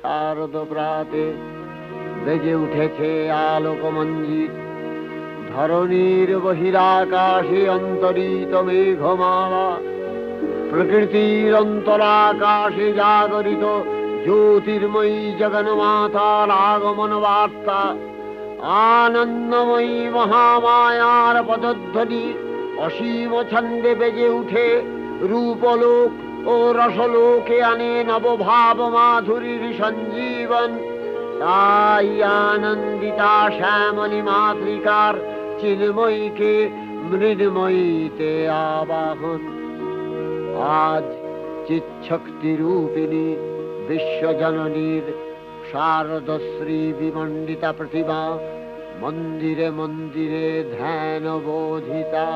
শারদ প্রাতে বেজে উঠেছে আলোকমঞ্জিত, ধরণীর বহিরাকাশে অন্তরিত মেঘমালা, প্রকৃতির অন্তরাকাশে জাগরিত জ্যোতির্ময়ী জগন্মাতার আগমন বার্তা, আনন্দময়ী মহামায়ার পদধ্বনি অসীম ছন্দে বেজে উঠে রূপলোক ও রসলোকে আনে নবভাব মাধুরীর সঞ্জীবন। তাই আনন্দিতা শ্যামলী মাতৃকার চিন্ময়ীকে মৃন্ময়ীতে আবাহন। আজ চিৎশক্তি রূপিণী বিশ্বজননীর শারদশ্রী বিমণ্ডিতা প্রতিমা মন্দিরে মন্দিরে ধ্যান বোধিতা।